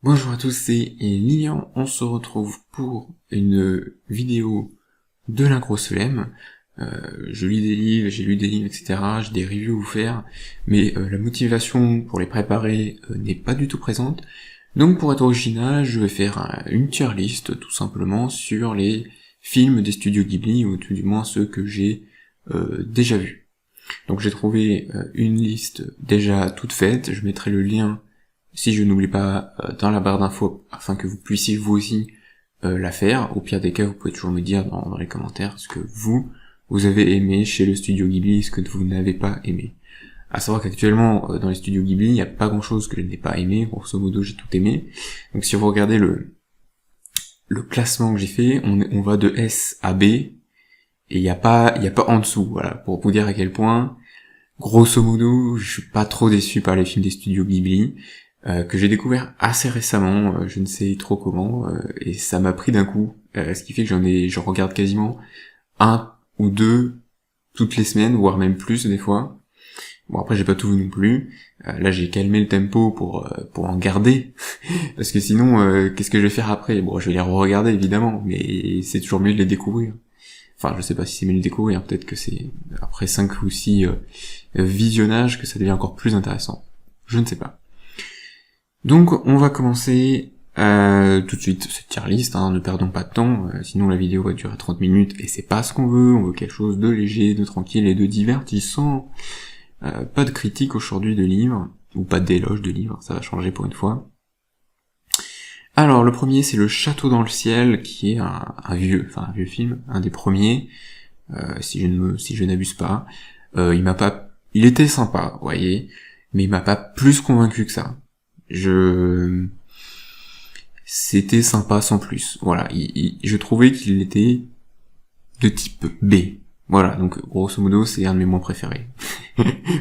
Bonjour à tous, c'est Lilian, on se retrouve pour une vidéo de l'Incro Solem. Je lis des livres, j'ai lu des livres, etc. J'ai des reviews à vous faire, mais la motivation pour les préparer n'est pas du tout présente. Donc pour être original, je vais faire une tier list tout simplement sur les films des studios Ghibli, ou tout du moins ceux que j'ai déjà vus. Donc j'ai trouvé une liste déjà toute faite, je mettrai le lien si je n'oublie pas dans la barre d'infos afin que vous puissiez vous aussi la faire. Au pire des cas, vous pouvez toujours me dire dans les commentaires ce que vous avez aimé chez le studio Ghibli, ce que vous n'avez pas aimé. À savoir qu'actuellement dans les studios Ghibli, il n'y a pas grand chose que je n'ai pas aimé, grosso modo j'ai tout aimé. Donc si vous regardez le classement que j'ai fait, on va de S à B, et il n'y a pas en dessous, voilà, pour vous dire à quel point, grosso modo, je suis pas trop déçu par les films des studios Ghibli. Que j'ai découvert assez récemment, je ne sais trop comment, et ça m'a pris d'un coup, ce qui fait que j'en regarde quasiment un ou deux toutes les semaines, voire même plus des fois. Bon, après j'ai pas tout vu non plus, là j'ai calmé le tempo pour en garder, parce que sinon qu'est-ce que je vais faire après? Bon, je vais les re-regarder évidemment, mais c'est toujours mieux de les découvrir. Enfin, je sais pas si c'est mieux de les découvrir, peut-être que c'est après 5 ou 6 visionnages que ça devient encore plus intéressant. Je ne sais pas. Donc on va commencer tout de suite cette tier list, ne perdons pas de temps, sinon la vidéo va durer 30 minutes et c'est pas ce qu'on veut quelque chose de léger, de tranquille et de divertissant. Pas de critique aujourd'hui de livres, ou pas d'éloge de livres, ça va changer pour une fois. Alors le premier c'est Le Château dans le ciel, qui est un vieux film, un des premiers, si je n'abuse pas. Il était sympa, vous voyez, mais il m'a pas plus convaincu que ça. C'était sympa sans plus. Voilà, je trouvais qu'il était de type B. Voilà, donc grosso modo, c'est un de mes moins préférés,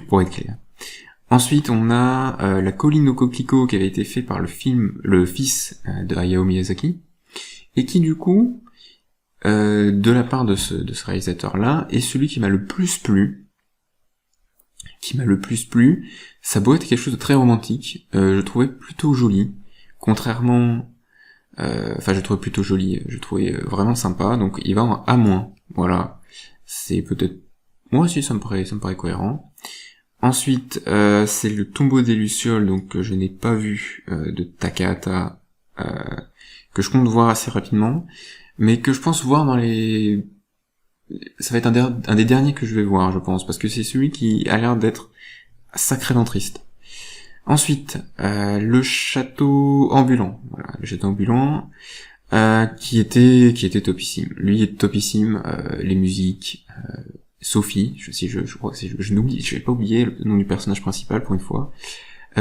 pour être clair. Ensuite, on a La colline au coquelicot, qui avait été fait par le fils de Hayao Miyazaki, et qui du coup, de la part de ce réalisateur-là, est celui qui m'a le plus plu. Ça doit être quelque chose de très romantique, je trouvais plutôt joli, contrairement... je trouvais plutôt joli, je trouvais vraiment sympa, donc il va en A-, voilà. C'est peut-être... Moi aussi, ça me paraît cohérent. Ensuite, c'est Le tombeau des Lucioles, donc que je n'ai pas vu, de Takahata, que je compte voir assez rapidement, mais que je pense voir dans les... Ça va être un des derniers que je vais voir, je pense, parce que c'est celui qui a l'air d'être sacrément triste. Ensuite, Le château ambulant, voilà, le château ambulant, qui était topissime. Lui est topissime, les musiques, Sophie, je crois que je vais pas oublier le nom du personnage principal pour une fois.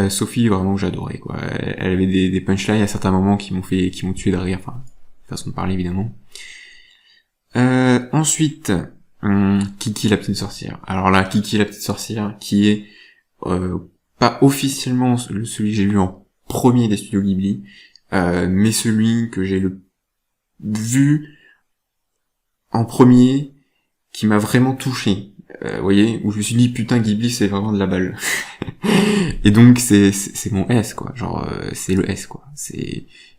Sophie, vraiment, j'adorais, quoi. Elle avait des punchlines à certains moments qui m'ont tué de rire, enfin, façon de parler, évidemment. Ensuite, Kiki la petite sorcière. Alors là, Kiki la petite sorcière, qui est, pas officiellement celui que j'ai vu en premier des studios Ghibli, mais celui que j'ai vu en premier, qui m'a vraiment touché. Vous voyez, où je me suis dit putain, Ghibli c'est vraiment de la balle. Et donc c'est mon S, quoi. Genre c'est le S, quoi.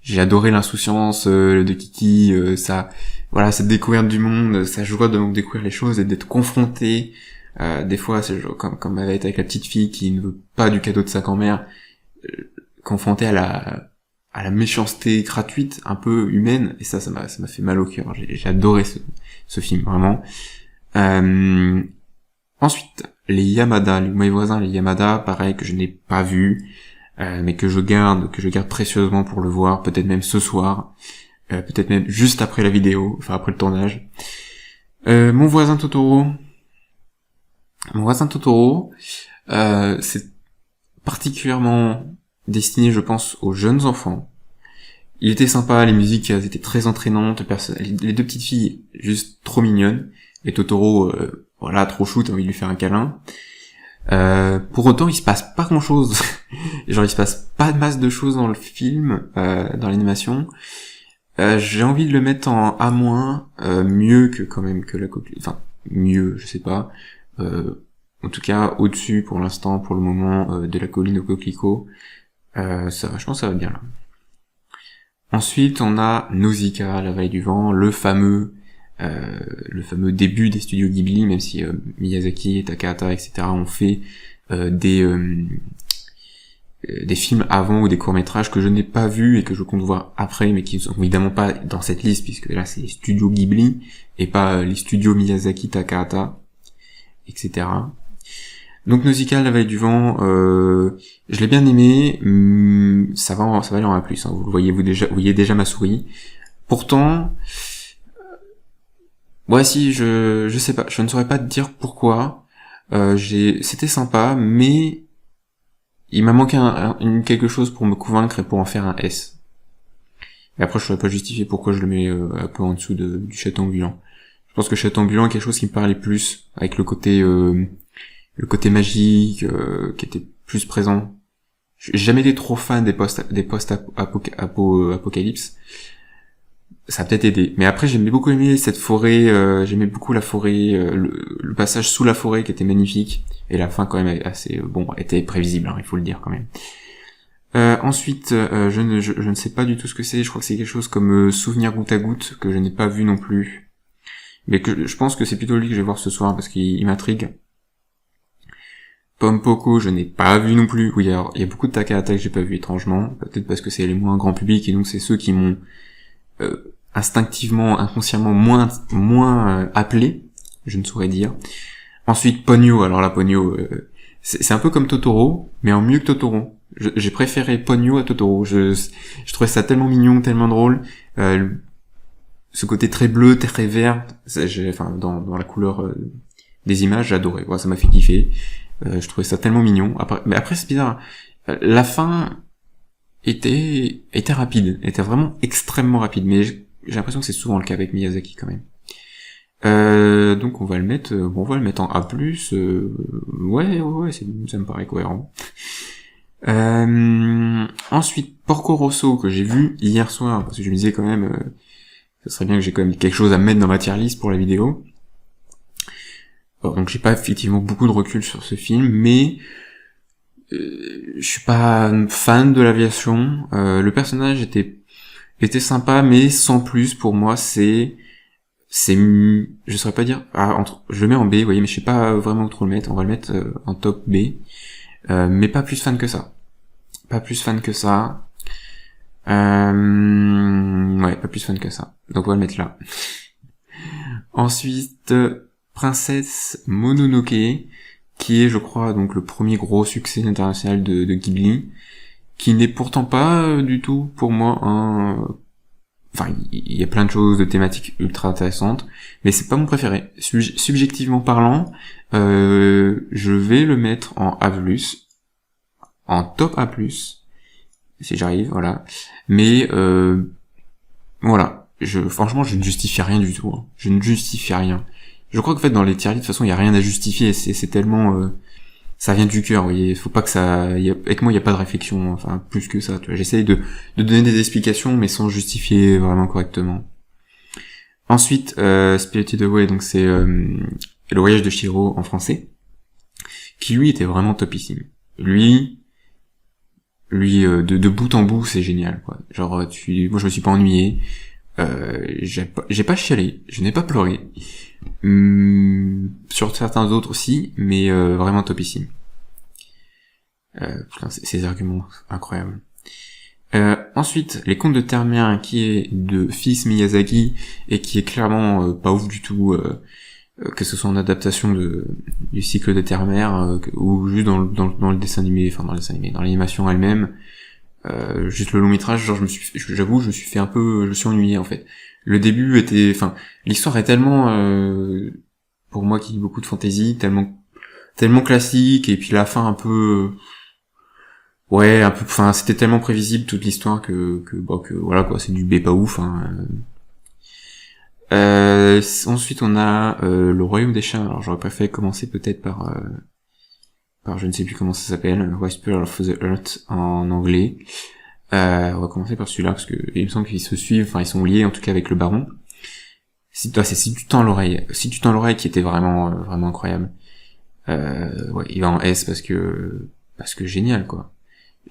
J'ai adoré l'insouciance de Kiki, cette découverte du monde, sa joie de découvrir les choses et d'être confronté. Des fois, c'est comme elle avec la petite fille qui ne veut pas du cadeau de sa grand-mère, confrontée à la méchanceté gratuite, un peu humaine, et ça m'a fait mal au cœur. J'ai adoré ce film, vraiment. Ensuite, les Yamada, mes voisins, les Yamada, pareil, que je n'ai pas vu, mais que je garde précieusement pour le voir, peut-être même ce soir, peut-être même juste après la vidéo, enfin après le tournage. Mon voisin Totoro, c'est particulièrement destiné, je pense, aux jeunes enfants. Il était sympa, les musiques étaient très entraînantes, les deux petites filles juste trop mignonnes, et Totoro, trop chou, t'as envie de lui faire un câlin. Pour autant, il se passe pas grand chose. Genre, il se passe pas de masse de choses dans le film, dans l'animation. J'ai envie de le mettre en A-, mieux que quand même que la copie, enfin, mieux, je sais pas. En tout cas, au-dessus pour l'instant, pour le moment, de La colline au coquelicot. Je pense que ça va bien là. Ensuite, on a Nausicaa, La Vallée du Vent, le fameux début des studios Ghibli, même si Miyazaki, Takahata, etc. ont fait des films avant ou des courts-métrages que je n'ai pas vus et que je compte voir après, mais qui ne sont évidemment pas dans cette liste, puisque là c'est les studios Ghibli et pas les studios Miyazaki, Takahata, etc. Donc Nausicaa, La Vallée du Vent, je l'ai bien aimé, ça va aller en plus, hein, vous voyez déjà ma souris. Pourtant, si je sais pas, je ne saurais pas te dire pourquoi. C'était sympa, mais il m'a manqué quelque chose pour me convaincre et pour en faire un S. Et après, je saurais pas justifier pourquoi je le mets un peu en dessous du château ambulant. Je pense que château ambulant est quelque chose qui me parlait plus, avec le côté magique, qui était plus présent. J'ai jamais été trop fan des post-apocalypse. Ça a peut-être aidé. Mais après, j'aimais beaucoup aimer cette forêt, j'aimais beaucoup la forêt, le passage sous la forêt qui était magnifique. Et la fin, quand même, assez, était prévisible, hein, il faut le dire, quand même. Ensuite, je ne sais pas du tout ce que c'est, je crois que c'est quelque chose comme Souvenir goutte à goutte, que je n'ai pas vu non plus. Mais que je pense que c'est plutôt lui que je vais voir ce soir, parce qu'il m'intrigue. Pom Poko, je n'ai pas vu non plus. Oui, alors, il y a beaucoup de Takahata que j'ai pas vu, étrangement. Peut-être parce que c'est les moins grand public, et donc c'est ceux qui m'ont, instinctivement, inconsciemment moins appelé, je ne saurais dire. Ensuite Ponyo, alors là Ponyo, c'est un peu comme Totoro, mais en mieux que Totoro. J'ai préféré Ponyo à Totoro. Je trouvais ça tellement mignon, tellement drôle. Ce côté très bleu, très vert, dans la couleur des images, j'adorais. Ouais, ça m'a fait kiffer. Je trouvais ça tellement mignon. Mais après c'est bizarre. La fin était rapide, était vraiment extrêmement rapide, mais j'ai l'impression que c'est souvent le cas avec Miyazaki quand même. Donc on va le mettre en A+, ça me paraît cohérent. Ensuite, Porco Rosso, que j'ai vu hier soir, parce que je me disais quand même, ça serait bien que j'ai quand même quelque chose à mettre dans ma tier list pour la vidéo. Donc j'ai pas effectivement beaucoup de recul sur ce film, mais je suis pas fan de l'aviation. Le personnage était sympa, mais sans plus. Pour moi, je saurais pas dire, je le mets en B, vous voyez, mais je sais pas vraiment où trop le mettre. On va le mettre en top B, mais pas plus fan que ça. Pas plus fan que ça. Pas plus fan que ça. Donc on va le mettre là. Ensuite, Princesse Mononoke, qui est, je crois, donc le premier gros succès international de Ghibli, qui n'est pourtant pas du tout pour moi Enfin, il y a plein de choses de thématiques ultra intéressantes, mais c'est pas mon préféré. Subjectivement parlant, je vais le mettre en A+, en top A+, si j'arrive, voilà. Mais voilà, franchement, je ne justifie rien du tout. Hein. Je ne justifie rien. Je crois qu'en fait, dans les tier lists, de toute façon, il y a rien à justifier. C'est tellement... ça vient du cœur, vous voyez. Faut pas que ça... avec moi, il n'y a pas de réflexion, enfin, plus que ça. Tu vois. J'essaye de donner des explications, mais sans justifier vraiment correctement. Ensuite, Spirited Away, donc c'est Le Voyage de Chihiro en français, qui lui était vraiment topissime. Lui, de bout en bout, c'est génial, quoi. Genre, moi, je me suis pas ennuyé. J'ai pas chialé, je n'ai pas pleuré. Sur certains autres aussi, mais vraiment topissime. Ces arguments incroyables. Ensuite, Les Contes de Terre-Mère, qui est de Fils Miyazaki, et qui est clairement pas ouf du tout, que ce soit en adaptation du cycle de Terre-Mère, ou juste dans le dessin animé, dans l'animation elle-même. Juste le long métrage, genre j'avoue, je me suis ennuyé en fait. Le début était, l'histoire est tellement, pour moi qui lis beaucoup de fantasy, tellement classique, et puis la fin un peu, c'était tellement prévisible toute l'histoire que voilà quoi, c'est du B pas ouf. Hein. Ensuite on a Le Royaume des Chats. Alors j'aurais préféré commencer peut-être par je ne sais plus comment ça s'appelle, Whisper of the Earth en anglais. On va commencer par celui-là parce que il me semble qu'ils se suivent, ils sont liés en tout cas avec le baron. Si tu tends l'oreille, qui était vraiment vraiment incroyable. Il va en S parce que génial quoi.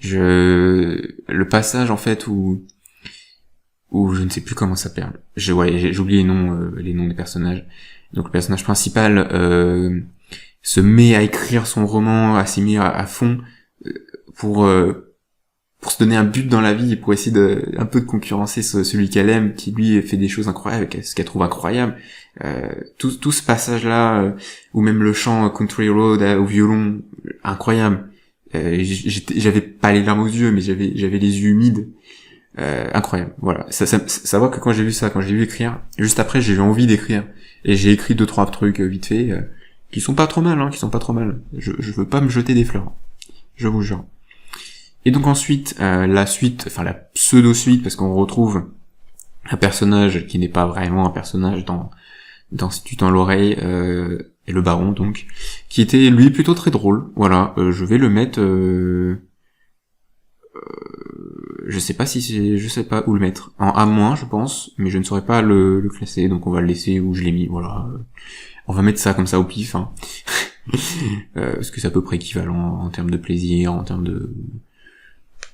Le passage en fait où ou je ne sais plus comment ça s'appelle. J'ai oublié les noms des personnages. Donc le personnage principal se met à écrire son roman, à s'y mettre à fond pour se donner un but dans la vie et pour essayer un peu de concurrencer celui qu'elle aime, qui lui fait des choses incroyables, ce qu'elle trouve incroyable. Tout ce passage-là, ou même le chant Country Road au violon, incroyable. J'avais pas les larmes aux yeux, mais j'avais les yeux humides. Incroyable. Voilà. Ça voit que quand j'ai vu écrire, juste après j'ai eu envie d'écrire. Et j'ai écrit 2-3 trucs vite fait, qui sont pas trop mal, qui sont pas trop mal. Je veux pas me jeter des fleurs. Je vous jure. Et donc ensuite, la suite, enfin la pseudo-suite, parce qu'on retrouve un personnage qui n'est pas vraiment un personnage dans Si tu tends l'oreille, et le baron donc, qui était lui plutôt très drôle. Voilà, je vais le mettre, je sais pas où le mettre. En A-, je pense, mais je ne saurais pas le classer, donc on va le laisser où je l'ai mis, voilà. On va mettre ça comme ça au pif, parce que c'est à peu près équivalent en termes de plaisir, en termes de...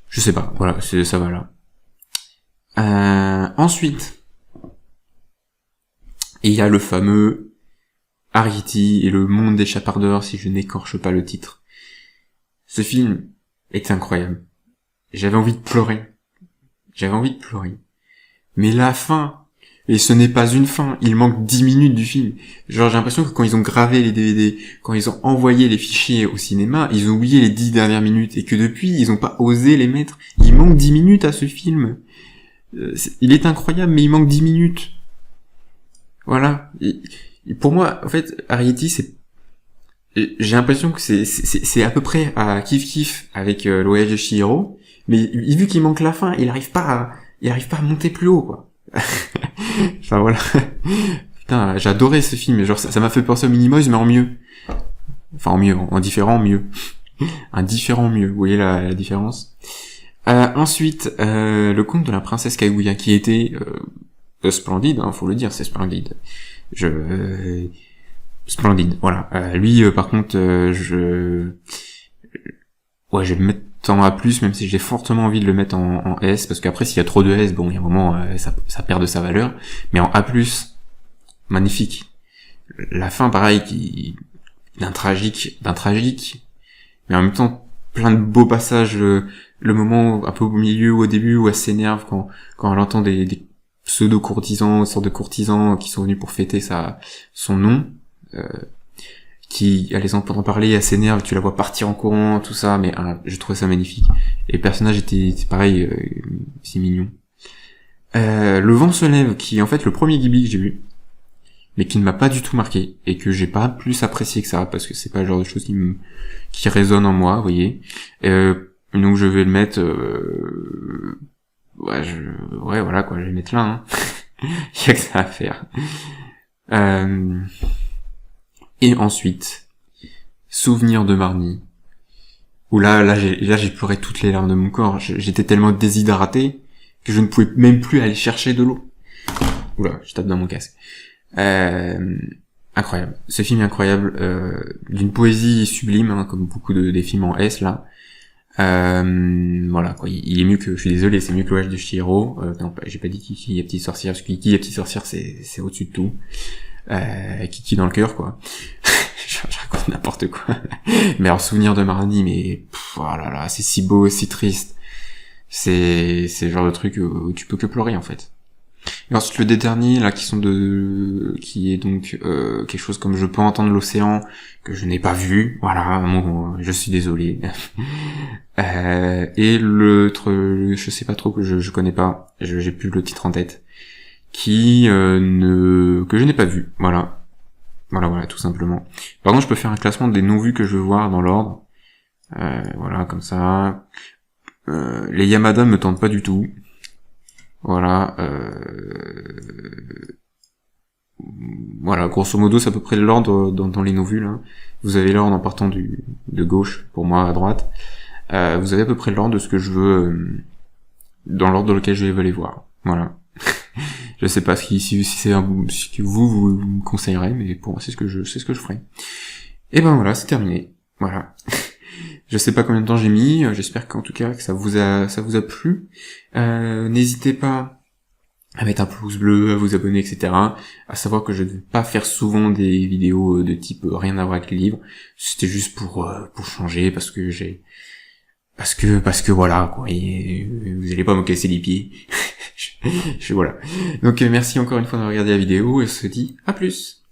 Je sais pas, voilà, ça va là. Ensuite, il y a le fameux Arrietty et le monde des chapardeurs, si je n'écorche pas le titre. Ce film est incroyable. J'avais envie de pleurer. Mais la fin, et ce n'est pas une fin, il manque 10 minutes du film. Genre j'ai l'impression que quand ils ont gravé les DVD, quand ils ont envoyé les fichiers au cinéma, ils ont oublié les 10 dernières minutes, et que depuis, ils ont pas osé les mettre. Il manque 10 minutes à ce film. Il est incroyable, mais il manque 10 minutes. Voilà. Et pour moi, en fait, Arrietty, j'ai l'impression que c'est à peu près à kiff avec le voyage de Chihiro, mais vu qu'il manque la fin, il arrive pas à monter plus haut, quoi. Enfin voilà. Putain, j'ai adoré ce film, genre ça m'a fait penser au Minimoys, mais en mieux. Enfin en mieux, en différent mieux. Un différent mieux, vous voyez la différence. Ensuite, le conte de la princesse Kaguya, qui était splendide, faut le dire, c'est splendide. Splendide, voilà. Lui, par contre, je vais me mettre en A+, même si j'ai fortement envie de le mettre en S, parce qu'après, s'il y a trop de S, bon, il y a un moment, ça perd de sa valeur. Mais en A+, magnifique. La fin, pareil, d'un tragique, mais en même temps, plein de beaux passages, le moment un peu au milieu ou au début où elle s'énerve quand elle entend des pseudo-courtisans, sortes de courtisans qui sont venus pour fêter son nom, qui, à les entendre parler, elle s'énerve, tu la vois partir en courant, tout ça, mais je trouvais ça magnifique. Et le personnage était pareil, si mignon. Le vent se lève, qui est en fait le premier Ghibli que j'ai vu, mais qui ne m'a pas du tout marqué, et que j'ai pas plus apprécié que ça, parce que c'est pas le genre de choses qui résonne en moi, vous voyez. Donc je vais le mettre, voilà quoi, je vais le mettre là, Il y a que ça à faire. Et ensuite, Souvenir de Marnie, où là j'ai pleuré toutes les larmes de mon corps. J'étais tellement déshydraté que je ne pouvais même plus aller chercher de l'eau. Oula, je tape dans mon casque. Incroyable. Ce film est incroyable, d'une poésie sublime, comme beaucoup des films en S là. Voilà quoi, il est mieux que, je suis désolé, c'est mieux que le voyage de Chihiro. Non, j'ai pas dit Kiki la petite sorcière, parce que Kiki la petite sorcière c'est au-dessus de tout. Kiki dans le cœur quoi. je raconte n'importe quoi. Mais alors Souvenir de Marnie, mais oh là là, c'est si beau, si triste. C'est le genre de truc où tu peux que pleurer en fait. Et ensuite le dernier là qui est donc quelque chose comme Je peux entendre l'océan, que je n'ai pas vu, voilà, je suis désolé. Et l'autre, je sais pas trop, que je connais pas, j'ai plus le titre en tête, que je n'ai pas vu, voilà, tout simplement. Par contre je peux faire un classement des non vus que je veux voir dans l'ordre, voilà, comme ça. Les Yamada me tentent pas du tout. Voilà, voilà, grosso modo, c'est à peu près l'ordre dans les non-vus, là. Vous avez l'ordre en partant de gauche, pour moi, à droite. Vous avez à peu près l'ordre de ce que je veux, dans l'ordre dans lequel je vais les voir. Voilà. Je sais pas si c'est ce que vous me conseillerez, mais pour moi, c'est ce que je ferai. Et ben voilà, c'est terminé. Voilà. Je sais pas combien de temps j'ai mis, j'espère qu'en tout cas que ça vous a plu. N'hésitez pas à mettre un pouce bleu, à vous abonner, etc. À savoir que je ne vais pas faire souvent des vidéos de type rien à voir avec les livres. C'était juste pour changer, parce que voilà, quoi. Et vous allez pas me casser les pieds. Voilà. Donc merci encore une fois de regarder la vidéo et on se dit à plus.